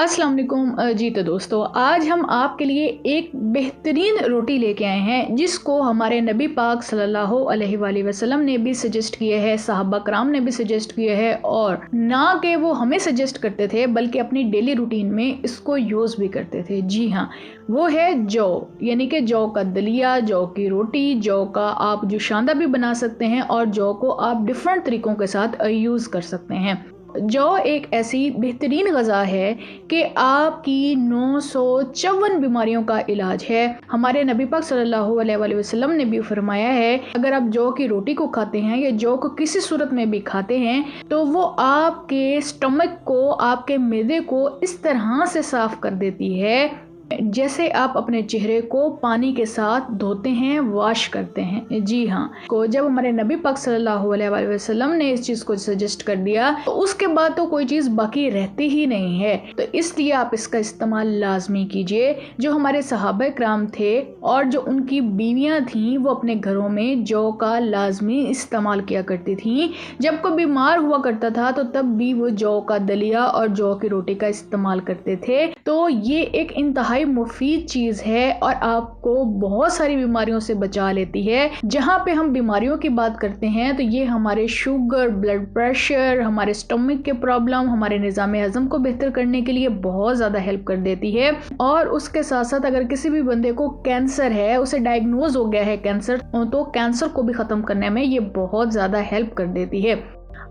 अस्सलाम वालेकुम जी। तो दोस्तों, आज हम आपके लिए एक बेहतरीन रोटी लेके आए हैं जिसको हमारे नबी पाक सल्लल्लाहु अलैहि वसल्लम ने भी सजेस्ट किया है, सहाबा कराम ने भी सजेस्ट किया है, और ना कि वो हमें सजेस्ट करते थे बल्कि अपनी डेली रूटीन में इसको यूज़ भी करते थे। जी हाँ, वो है जौ, यानी कि जौ का दलिया, जौ की रोटी। जौ का आप जुशांदा भी बना सकते हैं और जौ को आप डिफरेंट तरीक़ों के साथ यूज़ कर सकते हैं। जौ एक ऐसी बेहतरीन ग़ज़ा है कि आपकी 954 बीमारियों का इलाज है। हमारे नबी पाक सल्लल्लाहु अलैहि वसल्लम ने भी फरमाया है, अगर आप जौ की रोटी को खाते हैं या जौ को किसी सूरत में भी खाते हैं तो वो आपके स्टमक को, आपके मैदे को इस तरह से साफ़ कर देती है जैसे आप अपने चेहरे को पानी के साथ धोते हैं, वॉश करते हैं। जी हाँ, को जब हमारे नबी पाक सल्लल्लाहु अलैहि वसल्लम ने इस चीज़ को सजेस्ट कर दिया तो उसके बाद तो कोई चीज़ बाकी रहती ही नहीं है। तो इसलिए आप इसका इस्तेमाल लाजमी कीजिए। जो हमारे सहाबा कराम थे और जो उनकी बीवियाँ थीं, वो अपने घरों में जौ का लाजमी इस्तेमाल किया करती थीं। जब कोई बीमार हुआ करता था तो तब भी वो जौ का दलिया और जौ की रोटी का इस्तेमाल करते थे। तो ये एक इंतहाई मुफीद चीज़ है और आपको बहुत सारी बीमारियों से बचा लेती है। जहाँ पे हम बीमारियों की बात करते हैं तो ये हमारे शुगर, ब्लड प्रेशर, हमारे स्टमक के प्रॉब्लम, हमारे निज़ाम हज़म को बेहतर करने के लिए बहुत ज़्यादा हेल्प कर देती है। और उसके साथ साथ अगर किसी भी बंदे को कैंसर है, उसे डायग्नोज हो गया है कैंसर, तो कैंसर को भी ख़त्म करने में ये बहुत ज़्यादा हेल्प कर देती है।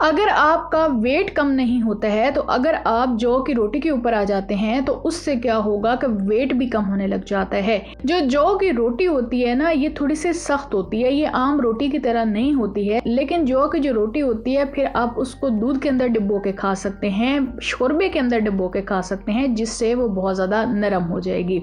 अगर आपका वेट कम नहीं होता है तो अगर आप जौ की रोटी के ऊपर आ जाते हैं तो उससे क्या होगा कि वेट भी कम होने लग जाता है। जो जौ की रोटी होती है ना, ये थोड़ी सी सख्त होती है, ये आम रोटी की तरह नहीं होती है। लेकिन जौ की जो रोटी होती है फिर आप उसको दूध के अंदर डिब्बो के खा सकते हैं, शोरबे के अंदर डिब्बो के खा सकते हैं, जिससे वो बहुत ज़्यादा नरम हो जाएगी।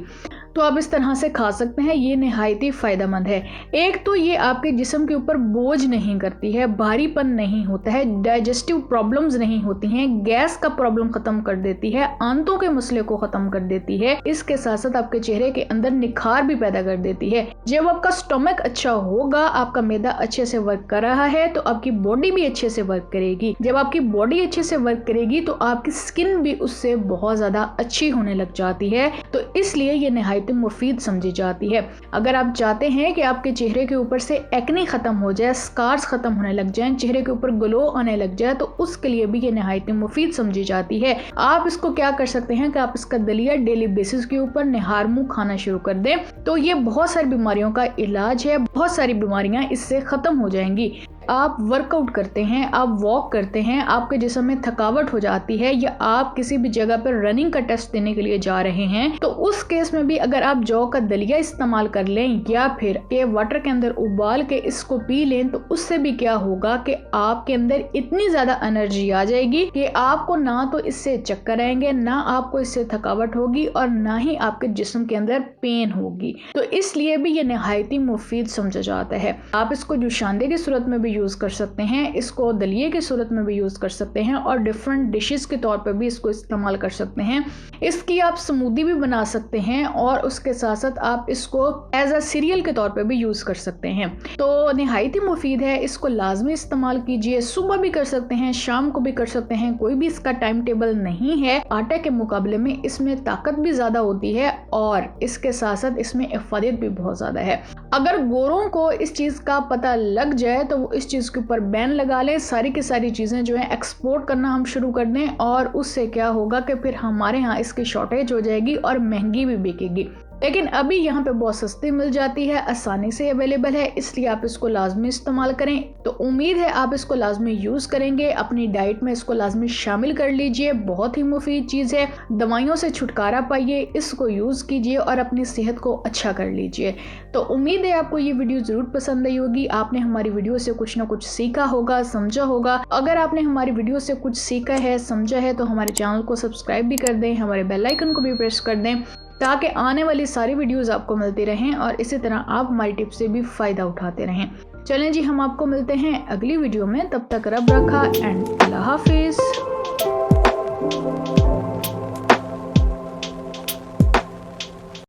तो आप इस तरह से खा सकते हैं। ये नहायत ही फ़ायदेमंद है। एक तो ये आपके जिस्म के ऊपर बोझ नहीं करती है, भारीपन नहीं होता है, डाइजेस्टिव प्रॉब्लम्स नहीं होती हैं, गैस का प्रॉब्लम ख़त्म कर देती है, आंतों के मसले को ख़त्म कर देती है। इसके साथ साथ आपके चेहरे के अंदर निखार भी पैदा कर देती है। जब आपका स्टमक अच्छा होगा, आपका मैदा अच्छे से वर्क कर रहा है तो आपकी बॉडी भी अच्छे से वर्क करेगी। जब आपकी बॉडी अच्छे से वर्क करेगी तो आपकी स्किन भी उससे बहुत ज़्यादा अच्छी होने लग जाती है। तो इसलिए ये नहायत मुफीद समझी जाती है। अगर आप चाहते हैं कि आपके चेहरे के ऊपर से एक्ने खत्म हो जाए, स्कार्स खत्म होने लग जाएं, चेहरे के ऊपर ग्लो आने लग जाए, तो उसके लिए भी ये नहायत मुफीद समझी जाती है। आप इसको क्या कर सकते हैं कि आप इसका दलिया डेली बेसिस के ऊपर निहार मुंह खाना शुरू कर दें तो ये बहुत सारी बीमारियों का इलाज है। बहुत सारी बीमारियां इससे खत्म हो जाएंगी। आप वर्कआउट करते हैं, आप वॉक करते हैं, आपके जिस्म में थकावट हो जाती है, या आप किसी भी जगह पर रनिंग का टेस्ट देने के लिए जा रहे हैं, तो उस केस में भी अगर आप जौ का दलिया इस्तेमाल कर लें या फिर के वाटर के अंदर उबाल के इसको पी लें, तो उससे भी क्या होगा कि आपके अंदर इतनी ज़्यादा एनर्जी आ जाएगी कि आपको ना तो इससे चक्कर आएंगे, ना आपको इससे थकावट होगी और ना ही आपके जिस्म के अंदर पेन होगी। तो इसलिए भी ये नहायत ही मुफीद समझा जाता है। आप इसको जुशांदे की सूरत में भी यूज़ कर सकते हैं, इसको दलिए की सूरत में भी यूज़ कर सकते हैं और डिफरेंट डिशेस के तौर पर भी इसको इस्तेमाल कर सकते हैं। इसकी आप स्मूदी भी बना सकते हैं और उसके साथ साथ आप इसको एज अ सीरियल के तौर पर भी यूज़ कर सकते हैं। तो नहायत ही मुफीद है, इसको लाजमी इस्तेमाल कीजिए। सुबह भी कर सकते हैं, शाम को भी कर सकते हैं, कोई भी इसका टाइम टेबल नहीं है। आटे के मुकाबले में इसमें ताकत भी ज़्यादा होती है और इसके साथ साथ इसमें इफादत भी बहुत ज़्यादा है। अगर गोरों को इस चीज़ का पता लग जाए तो वो इस चीज़ के ऊपर बैन लगा लें, सारी की सारी चीज़ें जो है एक्सपोर्ट करना हम शुरू कर दें, और उससे क्या होगा कि फिर हमारे यहाँ इसकी शॉर्टेज हो जाएगी और महंगी भी बिकेगी। लेकिन अभी यहाँ पे बहुत सस्ती मिल जाती है, आसानी से अवेलेबल है, इसलिए आप इसको लाजमी इस्तेमाल करें। तो उम्मीद है आप इसको लाजमी यूज़ करेंगे, अपनी डाइट में इसको लाजमी शामिल कर लीजिए। बहुत ही मुफीद चीज़ है, दवाइयों से छुटकारा पाइए, इसको यूज़ कीजिए और अपनी सेहत को अच्छा कर लीजिए। तो उम्मीद है आपको ये वीडियो ज़रूर पसंद आई होगी। आपने हमारी वीडियो से कुछ ना कुछ सीखा होगा, समझा होगा। अगर आपने हमारी वीडियो से कुछ सीखा है, समझा है, तो हमारे चैनल को सब्सक्राइब भी कर दें, हमारे बेल आइकन को भी प्रेस कर दें ताकि आने वाली सारी वीडियोस आपको मिलती रहें और इसी तरह आप हमारी टिप्स से भी फ़ायदा उठाते रहें। चलें जी, हम आपको मिलते हैं अगली वीडियो में। तब तक रब रखा एंड अल्लाह हाफिज़।